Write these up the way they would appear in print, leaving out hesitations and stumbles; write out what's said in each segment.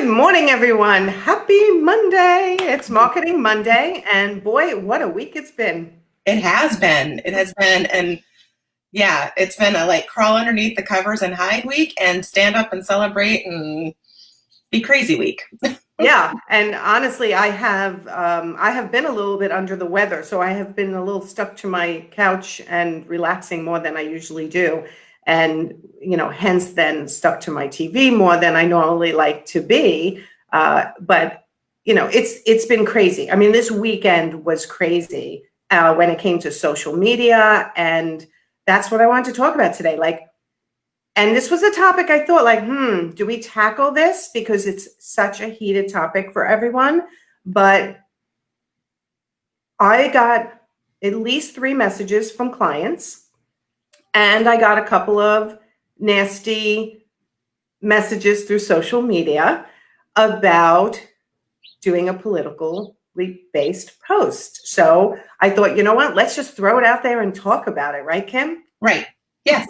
Good morning, everyone. Happy Monday. It's Marketing Monday, and boy, what a week it's been. It has been. And yeah, it's been a crawl underneath the covers and hide week and stand up and celebrate and be crazy week. Yeah, and honestly, I have been a little bit under the weather, so I have been a little stuck to my couch and relaxing more than I usually do, and hence then stuck to my TV more than I normally like to be. But it's been crazy. I mean, this weekend was crazy when it came to social media, and that's what I wanted to talk about today. And this was a topic I thought do we tackle this? Because it's such a heated topic for everyone. But I got at least 3 messages from clients, and I got a couple of nasty messages through social media about doing a politically based post. So I thought, you know what, let's just throw it out there and talk about it. Right, Kim? Right. Yes.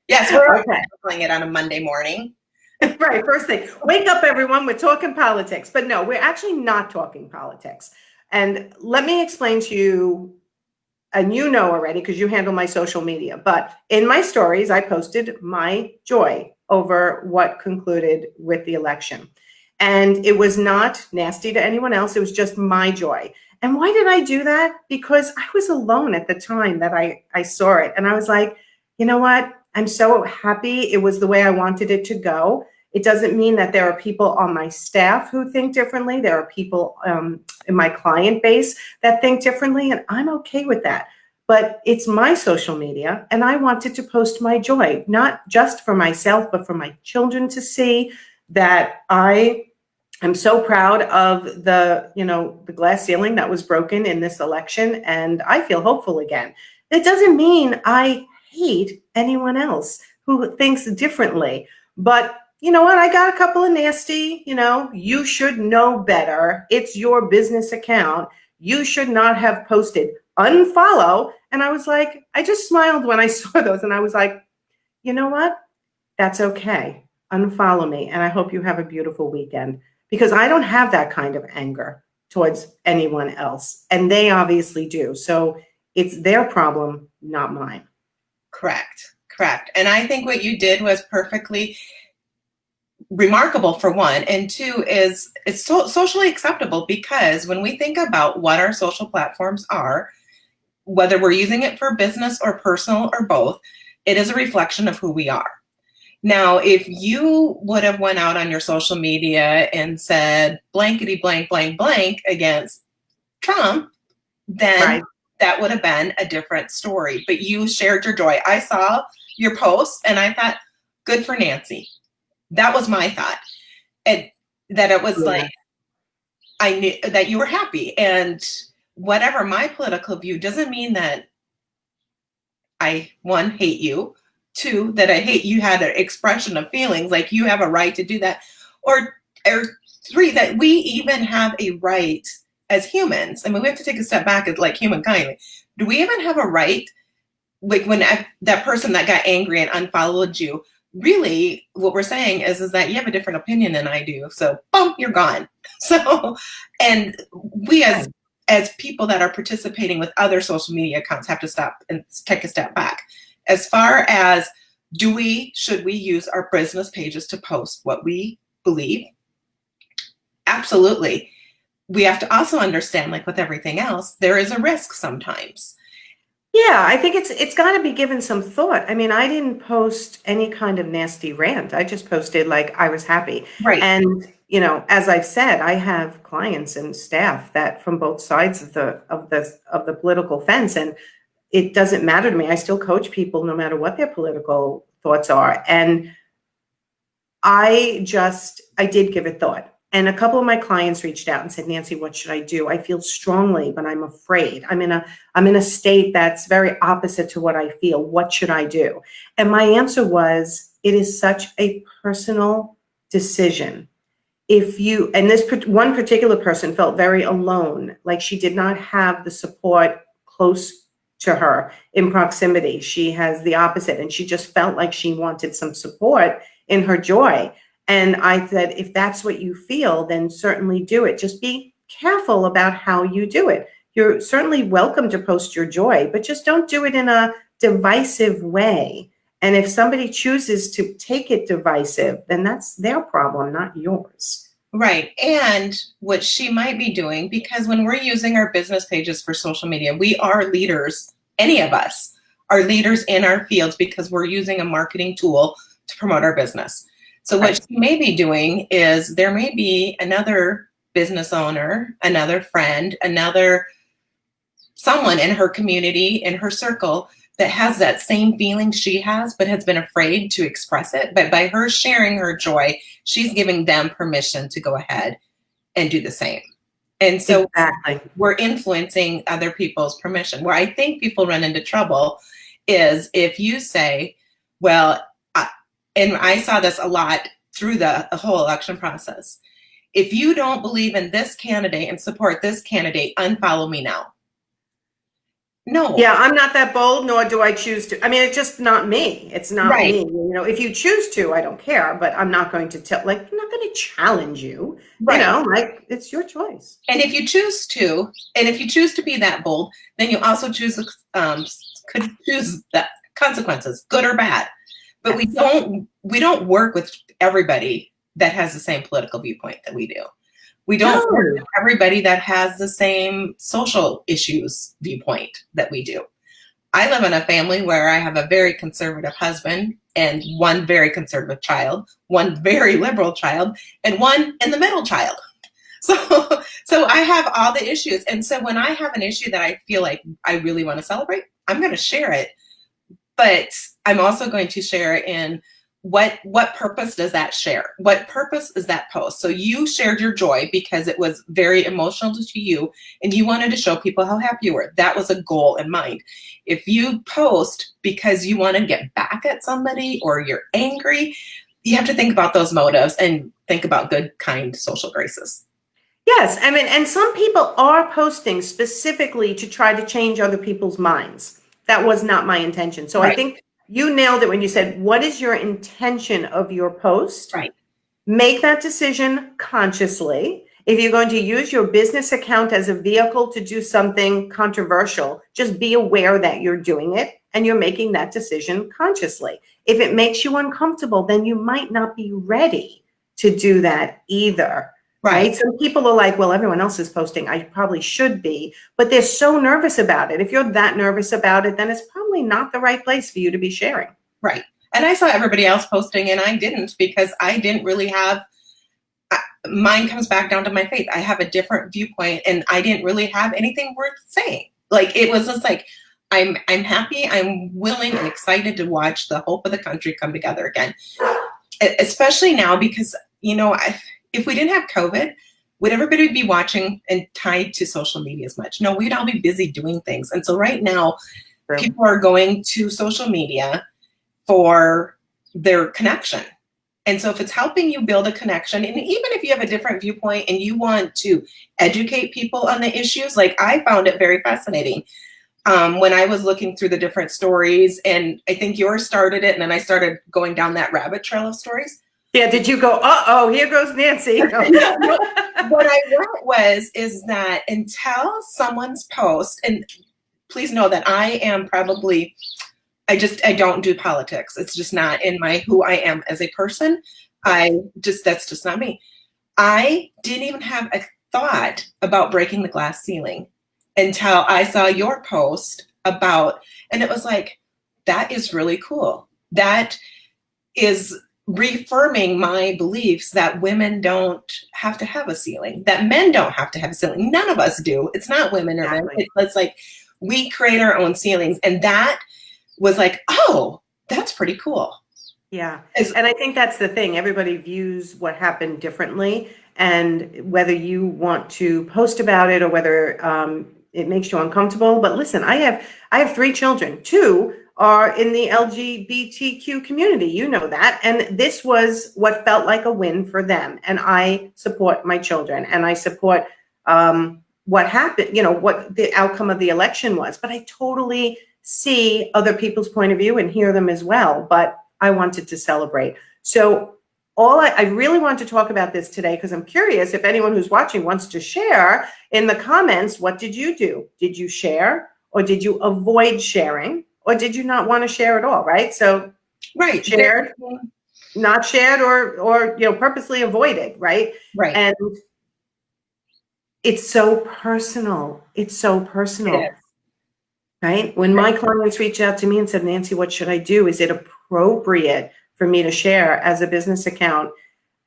Yes, we're tackling it on a Monday morning. Right, first thing, wake up everyone, we're talking politics. But no, we're actually not talking politics. And let me explain to you, and you know already because you handle my social media, but in my stories, I posted my joy over what concluded with the election. And it was not nasty to anyone else, it was just my joy. And why did I do that? Because I was alone at the time that I saw it. And I was like, you know what? I'm so happy it was the way I wanted it to go. It doesn't mean that there are people on my staff who think differently. There are people in my client base that think differently, and I'm okay with that. But it's my social media, and I wanted to post my joy, not just for myself, but for my children to see that I am so proud of the glass ceiling that was broken in this election, and I feel hopeful again. It doesn't mean I hate anyone else who thinks differently. But you know what? I got a couple of nasty, you should know better. It's your business account. You should not have posted. Unfollow. And I was like, I just smiled when I saw those. And I was like, you know what? That's okay. Unfollow me. And I hope you have a beautiful weekend, because I don't have that kind of anger towards anyone else. And they obviously do. So it's their problem, not mine. Correct. And I think what you did was perfectly remarkable, for one, and two is it's socially acceptable, because when we think about what our social platforms are, whether we're using it for business or personal or both, it is a reflection of who we are. Now, if you would have went out on your social media and said blankety blank blank blank against Trump, then Right. That would have been a different story. But you shared your joy. I saw your post and I thought, good for Nancy. That was my thought. And that it was I knew that you were happy. And whatever my political view doesn't mean that I, 1, hate you, 2, that I hate you had an expression of feelings, like you have a right to do that, or 3, that we even have a right as humans. I mean, we have to take a step back as humankind. Do we even have a right? When that person that got angry and unfollowed you, really what we're saying is that you have a different opinion than I do. So boom, you're gone. So, and we as people that are participating with other social media accounts have to stop and take a step back. As far as should we use our business pages to post what we believe? Absolutely. We have to also understand, like with everything else, there is a risk sometimes. Yeah, I think it's got to be given some thought. I mean, I didn't post any kind of nasty rant. I just posted I was happy. Right. And, as I've said, I have clients and staff that from both sides of the political fence, and it doesn't matter to me. I still coach people no matter what their political thoughts are. And I did give it thought. And a couple of my clients reached out and said, Nancy, what should I do? I feel strongly, but I'm afraid. I'm in a state that's very opposite to what I feel. What should I do? And my answer was, it is such a personal decision. And this one particular person felt very alone, like she did not have the support close to her in proximity. She has the opposite, and she just felt like she wanted some support in her joy. And I said, if that's what you feel, then certainly do it. Just be careful about how you do it. You're certainly welcome to post your joy, but just don't do it in a divisive way. And if somebody chooses to take it divisive, then that's their problem, not yours. Right. And what she might be doing, because when we're using our business pages for social media, we are leaders. Any of us are leaders in our fields because we're using a marketing tool to promote our business. So what she may be doing is there may be another business owner, another friend, someone in her community, in her circle, that has that same feeling she has, but has been afraid to express it. But by her sharing her joy, she's giving them permission to go ahead and do the same. And so we're influencing other people's permission. Where I think people run into trouble is if you say, well, and I saw this a lot through the whole election process. If you don't believe in this candidate and support this candidate, unfollow me now. No. Yeah, I'm not that bold, nor do I choose to. I mean, it's just not me. It's not me. You know, if you choose to, I don't care, but I'm not going to tell, like, I'm not going to challenge you. Right. You know, like, it's your choice. And if you choose to be that bold, then you also could choose the consequences, good or bad. But we don't work with everybody that has the same political viewpoint that we do. We don't work with everybody that has the same social issues viewpoint that we do. I live in a family where I have a very conservative husband and one very conservative child, one very liberal child, and one in the middle child. So I have all the issues. And so when I have an issue that I feel like I really want to celebrate, I'm going to share it. But I'm also going to share it in what purpose does that share? What purpose is that post? So you shared your joy because it was very emotional to you and you wanted to show people how happy you were. That was a goal in mind. If you post because you want to get back at somebody or you're angry, you have to think about those motives and think about good, kind social graces. Yes, I mean, and some people are posting specifically to try to change other people's minds. That was not my intention. So I think you nailed it when you said, what is your intention of your post? Right. Make that decision consciously. If you're going to use your business account as a vehicle to do something controversial, just be aware that you're doing it and you're making that decision consciously. If it makes you uncomfortable, then you might not be ready to do that either. Right. Some people are like, well, everyone else is posting. I probably should be, but they're so nervous about it. If you're that nervous about it, then it's probably not the right place for you to be sharing. Right. And I saw everybody else posting and I didn't because I didn't really have, mine comes back down to my faith. I have a different viewpoint and I didn't really have anything worth saying. Like, it was just like, I'm happy, I'm willing and excited to watch the hope of the country come together again. Especially now because, you know, if we didn't have COVID, would everybody be watching and tied to social media as much? No, we'd all be busy doing things. And so right now, people are going to social media for their connection. And so if it's helping you build a connection, and even if you have a different viewpoint and you want to educate people on the issues, like I found it very fascinating when I was looking through the different stories, and I think yours started it, and then I started going down that rabbit trail of stories. Yeah, did you go, uh-oh, here goes Nancy? What I wrote is that until someone's post, and please know that I am probably, I don't do politics. It's just not in who I am as a person. That's just not me. I didn't even have a thought about breaking the glass ceiling until I saw your post about, and it was like, that is really cool. That is reaffirming my beliefs that women don't have to have a ceiling, that men don't have to have a ceiling. None of us do. It's not women or men. It's like we create our own ceilings. And that was like, oh, that's pretty cool. Yeah. And I think that's the thing. Everybody views what happened differently. And whether you want to post about it or whether it makes you uncomfortable. But listen, I have 3 children. 2 are in the LGBTQ community. You know that. And this was what felt like a win for them. And I support my children and I support what happened, you know, what the outcome of the election was. But I totally see other people's point of view and hear them as well. But I wanted to celebrate. So I really want to talk about this today because I'm curious if anyone who's watching wants to share in the comments, what did you do? Did you share, or did you avoid sharing, or did you not want to share at all, right? So Right. shared, not shared, or purposely avoided, right? Right. And it's so personal. It's so personal. It is. Right? When my clients reach out to me and said, Nancy, what should I do? Is it appropriate for me to share as a business account?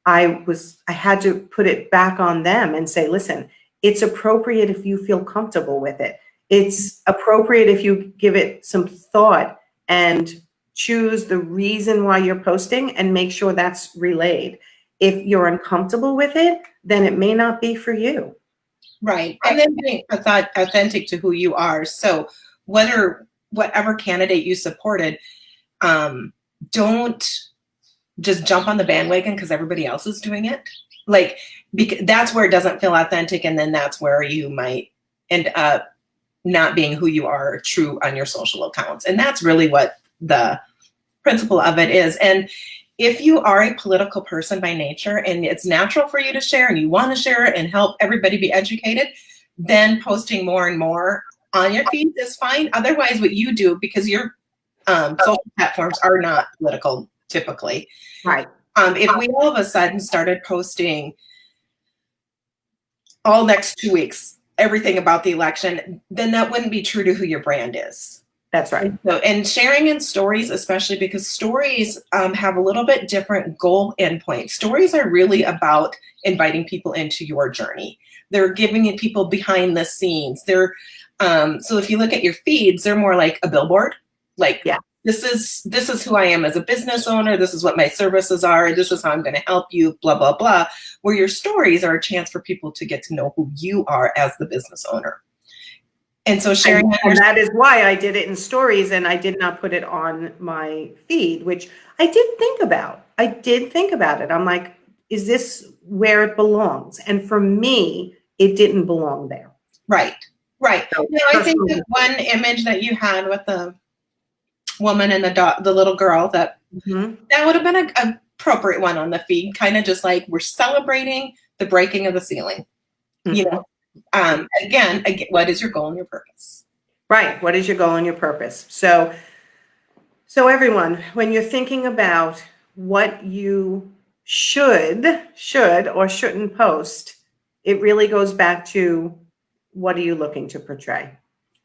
I had to put it back on them and say, listen, it's appropriate if you feel comfortable with it. It's appropriate if you give it some thought and choose the reason why you're posting and make sure that's relayed. If you're uncomfortable with it, then it may not be for you. Right. And then being authentic to who you are. So whatever candidate you supported, don't just jump on the bandwagon because everybody else is doing it. Like, that's where it doesn't feel authentic. And then that's where you might end up not being who you are true on your social accounts. And that's really what the principle of it is. And if you are a political person by nature and it's natural for you to share and you want to share it and help everybody be educated, then posting more and more on your feeds is fine. Otherwise, what you do, because your social platforms are not political typically. Right. If we all of a sudden started posting all next 2 weeks, everything about the election, then that wouldn't be true to who your brand is. That's right. And sharing in stories, especially because stories have a little bit different goal endpoint. Stories are really about inviting people into your journey. They're giving people behind the scenes. They're so if you look at your feeds, they're more like a billboard. Like, yeah, this is who I am as a business owner. This is what my services are. This is how I'm going to help you, blah, blah, blah. Where your stories are a chance for people to get to know who you are as the business owner. And so sharing and that is why I did it in stories and I did not put it on my feed, which I did think about. it. I'm like, is this where it belongs? And for me, it didn't belong there. Right. So, I think the one image that you had with the woman and the little girl, that would have been an appropriate one on the feed, kind of just like we're celebrating the breaking of the ceiling. You know, again, what is your goal and your purpose? Right. What is your goal and your purpose? So everyone, when you're thinking about what you should or shouldn't post, it really goes back to, what are you looking to portray?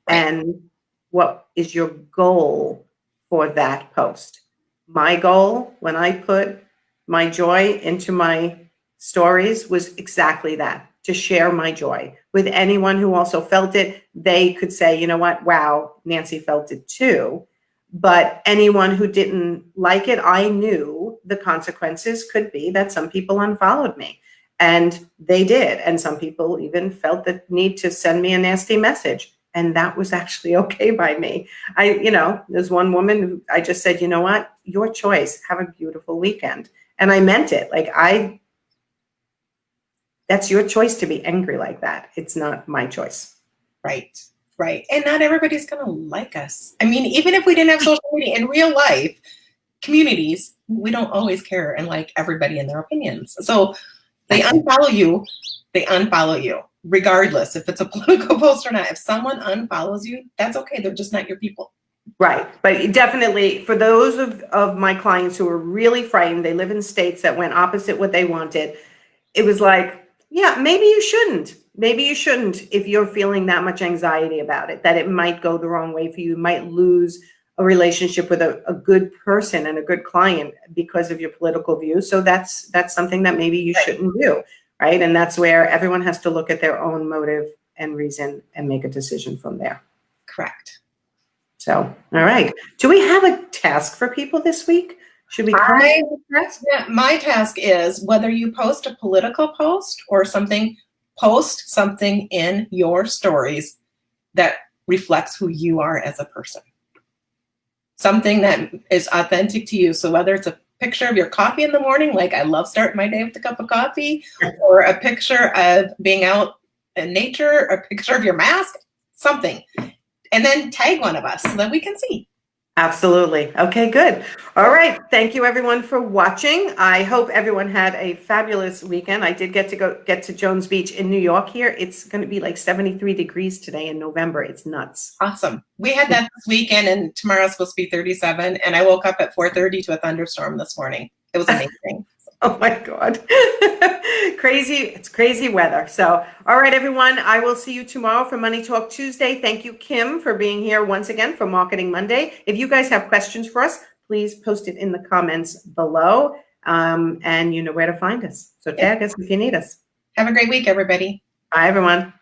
Right. And what is your goal for that post? My goal when I put my joy into my stories was exactly that, to share my joy with anyone who also felt it. They could say, you know what, wow, Nancy felt it too. But anyone who didn't like it, I knew the consequences could be that some people unfollowed me. And they did. And some people even felt the need to send me a nasty message. And that was actually okay by me. There's one woman who I just said, you know what, your choice, have a beautiful weekend. And I meant it. Like, that's your choice to be angry like that. It's not my choice. Right. And not everybody's going to like us. I mean, even if we didn't have social media in real life communities, we don't always care and like everybody and their opinions. So they unfollow you, regardless if it's a political post or not. If someone unfollows you, that's okay. They're just not your people. Right. But definitely for those of my clients who are really frightened, they live in states that went opposite what they wanted. It was like, yeah, maybe you shouldn't. Maybe you shouldn't if you're feeling that much anxiety about it, that it might go the wrong way for you. You might lose a relationship with a good person and a good client because of your political views. So that's something that maybe you shouldn't do, right? And that's where everyone has to look at their own motive and reason and make a decision from there. Correct. So, all right. Do we have a task for people this week? Should we come up with a task? Yeah, my task is, whether you post a political post or something, post something in your stories that reflects who you are as a person. Something that is authentic to you. So whether it's a picture of your coffee in the morning, like I love starting my day with a cup of coffee, or a picture of being out in nature, a picture of your mask, something. And then tag one of us so that we can see. Absolutely. Okay, good. All right. Thank you everyone for watching. I hope everyone had a fabulous weekend. I did get to Jones Beach in New York here. It's going to be like 73 degrees today in November. It's nuts. Awesome. We had that this weekend, and tomorrow's supposed to be 37. And I woke up at 4:30 to a thunderstorm this morning. It was amazing. Oh my God. Crazy. It's crazy weather. So, all right, everyone. I will see you tomorrow for Money Talk Tuesday. Thank you, Kim, for being here once again for Marketing Monday. If you guys have questions for us, please post it in the comments below. And you know where to find us. So tag us if you need us. Have a great week, everybody. Bye, everyone.